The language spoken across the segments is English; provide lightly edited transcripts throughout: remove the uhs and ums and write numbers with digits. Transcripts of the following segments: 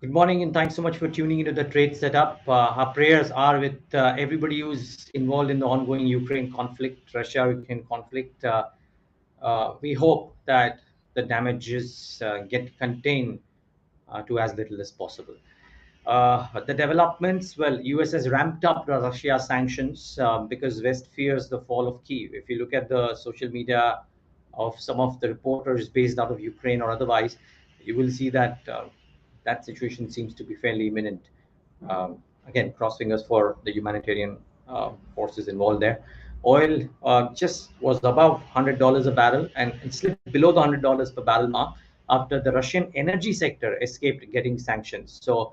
Good morning, and thanks so much for tuning into the trade setup. Our prayers are with everybody who's involved in the ongoing Ukraine conflict, Russia-Ukraine conflict. We hope that the damages get contained to as little as possible. The developments, well, US has ramped up the Russia sanctions because West fears the fall of Kyiv. If you look at the social media of some of the reporters based out of Ukraine or otherwise, you will see that that situation seems to be fairly imminent. Again, cross fingers for the humanitarian forces involved there. Oil just was above $100 a barrel and slipped below the $100 per barrel mark after the Russian energy sector escaped getting sanctions. So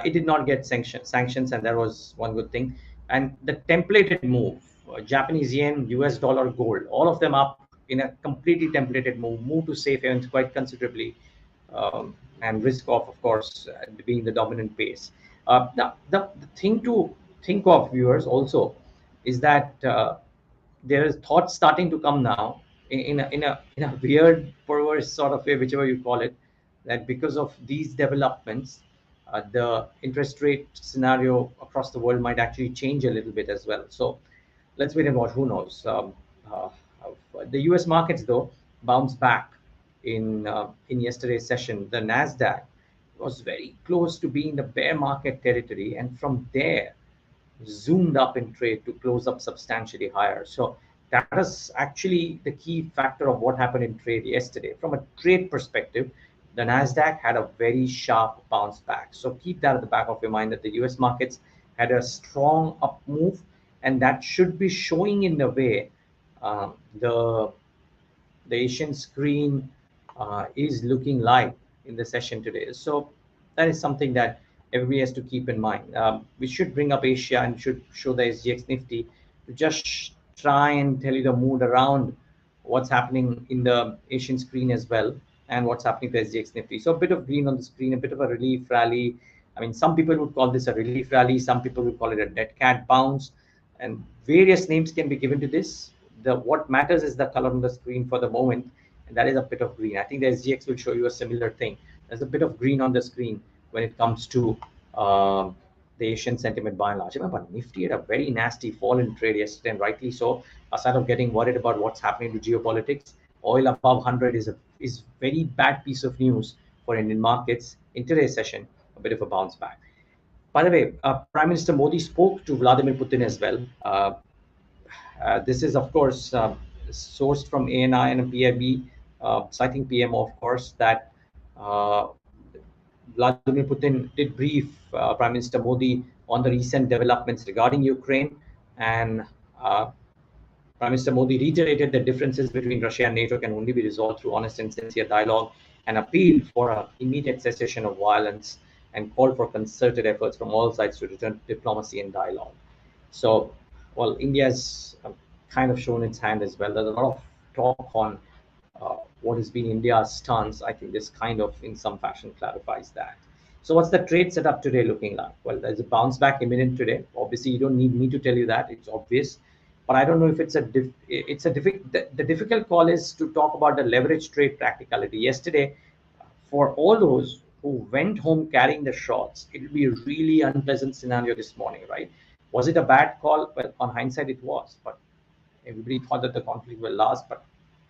it did not get sanctions, and that was one good thing. And the templated move, Japanese yen, US dollar, gold, all of them up in a completely templated move to safe havens quite considerably, and risk off, of course, being the dominant pace. The thing to think of, viewers, also is that there is thoughts starting to come now in a weird, perverse sort of way, whichever you call it, that because of these developments, the interest rate scenario across the world might actually change a little bit as well. So let's wait and watch. Who knows? The U.S. markets, though, bounced back in yesterday's session. The Nasdaq was very close to being the bear market territory, and from there zoomed up in trade to close up substantially higher. So that is actually the key factor of what happened in trade yesterday. From a trade perspective, the Nasdaq had a very sharp bounce back. So keep that at the back of your mind that the US markets had a strong up move, and that should be showing in the way the Asian screen is looking like in the session today. So that is something that everybody has to keep in mind. We should bring up Asia and should show the SGX Nifty to just try and tell you the mood around what's happening in the Asian screen as well, and what's happening to SGX Nifty. So a bit of green on the screen, a bit of a relief rally. I mean, some people would call this a relief rally, some people would call it a dead cat bounce, and various names can be given to this. What matters is the color on the screen for the moment, and that is a bit of green. I think the SGX will show you a similar thing. There's a bit of green on the screen when it comes to the Asian sentiment by and large. Remember, Nifty had a very nasty fall in trade yesterday, and rightly so. Aside of getting worried about what's happening to geopolitics, oil above 100 is very bad piece of news for Indian markets. In today's session, a bit of a bounce back. By the way, Prime Minister Modi spoke to Vladimir Putin as well. This is, of course, sourced from ANI and PIB, citing PMO, of course, that Vladimir Putin did brief Prime Minister Modi on the recent developments regarding Ukraine, and Prime Minister Modi reiterated that differences between Russia and NATO can only be resolved through honest and sincere dialogue, and appealed for an immediate cessation of violence, and called for concerted efforts from all sides to return to diplomacy and dialogue. So, well, India has kind of shown its hand as well. There's a lot of talk on what has been India's stance. I think this kind of, in some fashion, clarifies that. So, what's the trade setup today looking like? Well, there's a bounce back imminent today. Obviously, you don't need me to tell you that; it's obvious. But I don't know if the difficult call is to talk about the leverage trade practicality. Yesterday, for all those who went home carrying the shorts, it will be a really unpleasant scenario this morning, right? Was it a bad call? Well, on hindsight, it was. But everybody thought that the conflict will last. But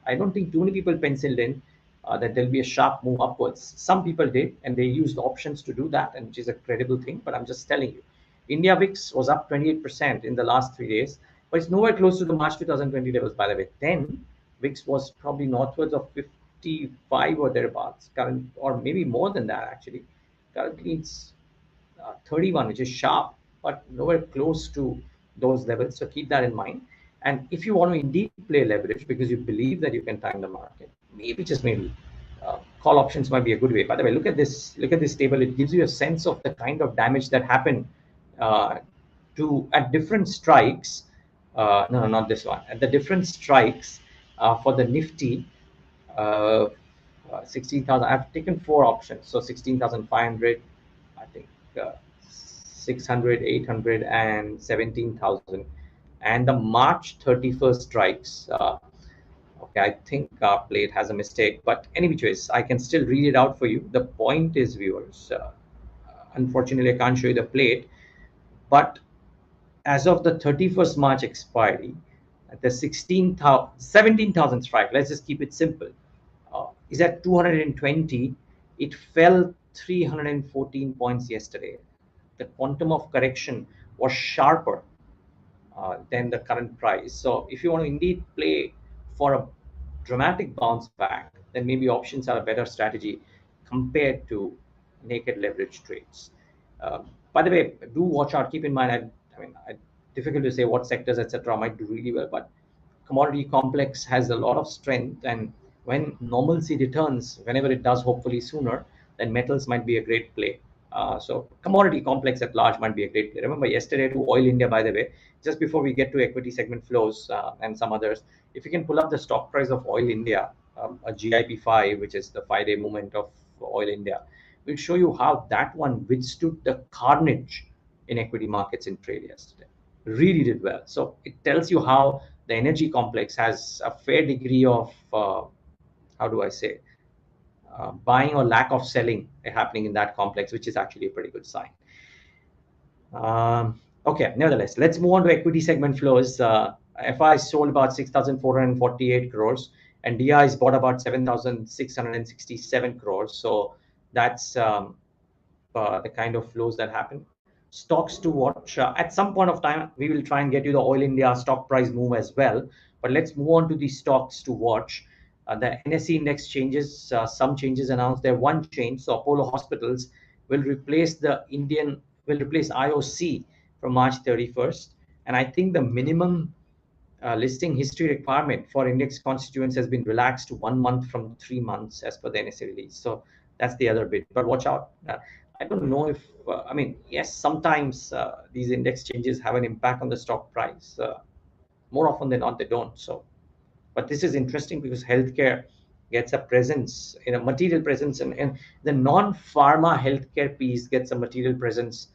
I don't think too many people penciled in that there'll be a sharp move upwards. Some people did, and they used options to do that, and which is a credible thing. But I'm just telling you, India VIX was up 28% in the last 3 days, but it's nowhere close to the March 2020 levels, by the way. Then VIX was probably northwards of 55 or thereabouts, current, or maybe more than that actually. Currently, it's 31, which is sharp, but nowhere close to those levels. So keep that in mind. And if you want to indeed play leverage because you believe that you can time the market, maybe just maybe call options might be a good way. By the way, look at this. Look at this table. It gives you a sense of the kind of damage that happened at different strikes. No, not this one. At the different strikes for the Nifty, 16,000. I've taken four options, so 16,500. I think 600, 800, and 17,000. And the March 31st strikes. Okay, I think our plate has a mistake, but any which ways, I can still read it out for you. The point is, viewers, unfortunately, I can't show you the plate, but as of the 31st March expiry, at the 17,000 strike, let's just keep it simple, is at 220. It fell 314 points yesterday. The quantum of correction was sharper than the current price. So if you want to indeed play for a dramatic bounce back, then maybe options are a better strategy compared to naked leverage trades. By the way, do watch out. Keep in mind, difficult to say what sectors, etc., might do really well, but commodity complex has a lot of strength, and when normalcy returns, whenever it does, hopefully sooner, then metals might be a great play. So commodity complex at large might be a great play. Remember yesterday to Oil India, by the way, just before we get to equity segment flows and some others, if you can pull up the stock price of Oil India, a GIP5, which is the 5-day movement of Oil India, will show you how that one withstood the carnage in equity markets in trade yesterday. Really did well. So it tells you how the energy complex has a fair degree of, how do I say, buying or lack of selling happening in that complex, which is actually a pretty good sign. Okay, nevertheless, let's move on to equity segment flows. FI sold about 6,448 crores, and DIs bought about 7,667 crores. So that's the kind of flows that happen. Stocks to watch. At some point of time, we will try and get you the Oil India stock price move as well. But let's move on to the stocks to watch. The NSE index changes, some changes announced there. One change, so Apollo Hospitals will replace IOC from March 31st. And I think the minimum listing history requirement for index constituents has been relaxed to 1 month from 3 months as per the NSE release. So that's the other bit. But watch out. I don't know if, yes, sometimes these index changes have an impact on the stock price. More often than not, they don't. So, but this is interesting because healthcare gets a presence, in a material presence, and the non-pharma healthcare piece gets a material presence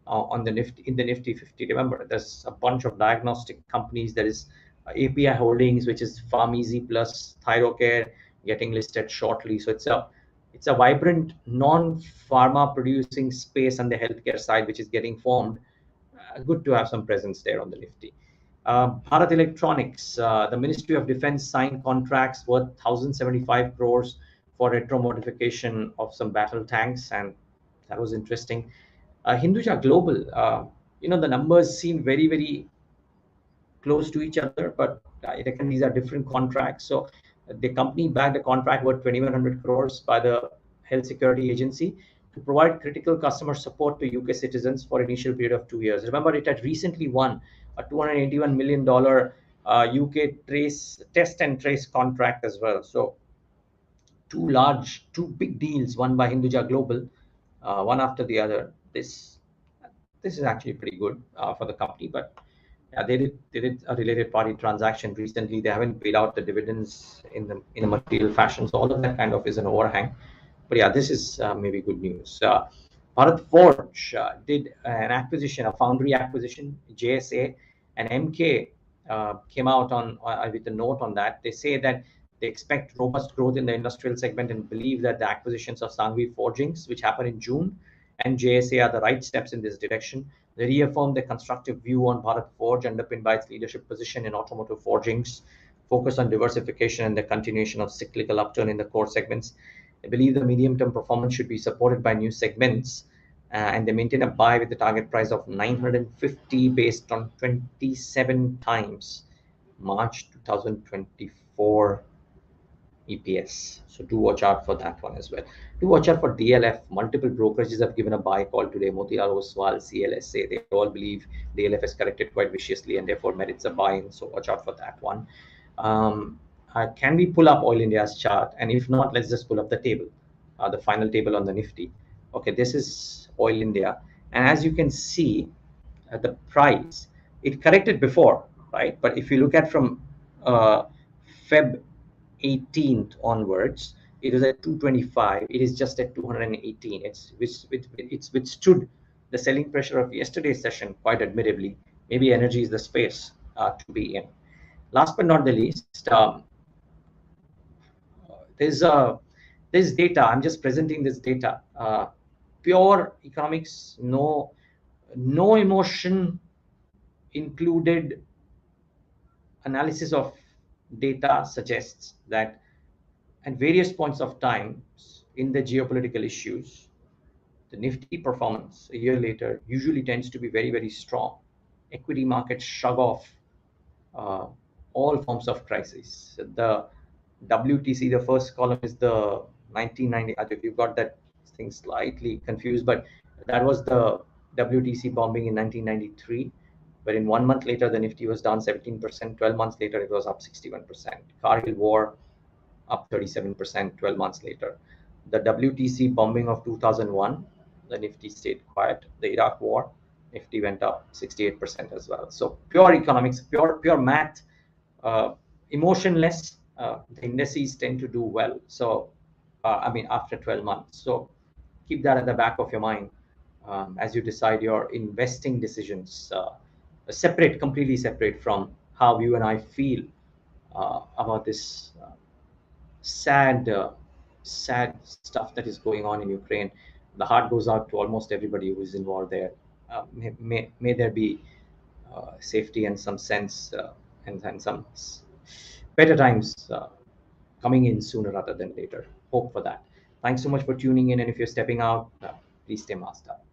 on the Nifty, in the Nifty 50. Remember, there's a bunch of diagnostic companies. There is API Holdings, which is PharmEasy plus Thyrocare, getting listed shortly. So it's a vibrant non-pharma producing space on the healthcare side, which is getting formed. Good to have some presence there on the Nifty. Bharat Electronics, the Ministry of Defense signed contracts worth 1,075 crores for retro modification of some battle tanks, and that was interesting. Hinduja Global, the numbers seem very, very close to each other, but I reckon these are different contracts. So the company backed a contract worth 2,100 crores by the Health Security Agency to provide critical customer support to UK citizens for initial period of 2 years. Remember, it had recently won a $281 million UK test and trace contract as well. So two big deals won by Hinduja Global, one after the other. This is actually pretty good for the company, but yeah, they did a related party transaction recently. They haven't paid out the dividends in a material fashion, so all of that kind of is an overhang. But yeah, this is maybe good news. Bharat Forge did an acquisition, a foundry acquisition. JSA and MK came out on with a note on that. They say that they expect robust growth in the industrial segment and believe that the acquisitions of Sangvi Forgings, which happened in June, and JSA are the right steps in this direction. They reaffirmed their constructive view on Bharat Forge, underpinned by its leadership position in automotive forgings, focus on diversification, and the continuation of cyclical upturn in the core segments. They believe the medium-term performance should be supported by new segments, and they maintain a buy with the target price of 950 based on 27 times March 2024 EPS. So do watch out for that one as well. Do watch out for DLF. Multiple brokerages have given a buy call today. Motilal Oswal, CLSA, they all believe DLF has corrected quite viciously and therefore merits a buy-in. So watch out for that one. Can we pull up Oil India's chart? And if not, let's just pull up the table, the final table on the Nifty. Okay, this is Oil India. And as you can see, the price, it corrected before, right? But if you look at from Feb 18th onwards, it is at 225. It is just at 218. It's withstood the selling pressure of yesterday's session quite admirably. Maybe energy is the space to be in. Last but not the least, there's data. I'm just presenting this data. pure economics, no emotion included. Analysis of data suggests that at various points of time in the geopolitical issues, the Nifty performance a year later usually tends to be very, very strong. Equity markets shrug off uh, all forms of crisis. The WTC, the first column is the 1990. You've got that thing slightly confused, but that was the WTC bombing in 1993. But in 1 month later, the Nifty was down 17%. 12 months later, it was up 61%. Kargil War up 37% 12 months later. The WTC bombing of 2001, the Nifty stayed quiet. The Iraq War, Nifty went up 68% as well. So pure economics, pure math, emotionless. The indices tend to do well. So, after 12 months. So keep that at the back of your mind as you decide your investing decisions. Completely separate from how you and I feel about this sad stuff that is going on in Ukraine. The heart goes out to almost everybody who is involved there. May there be safety and some sense and some better times coming in sooner rather than later. Hope for that. Thanks so much for tuning in. And if you're stepping out, please stay masked up.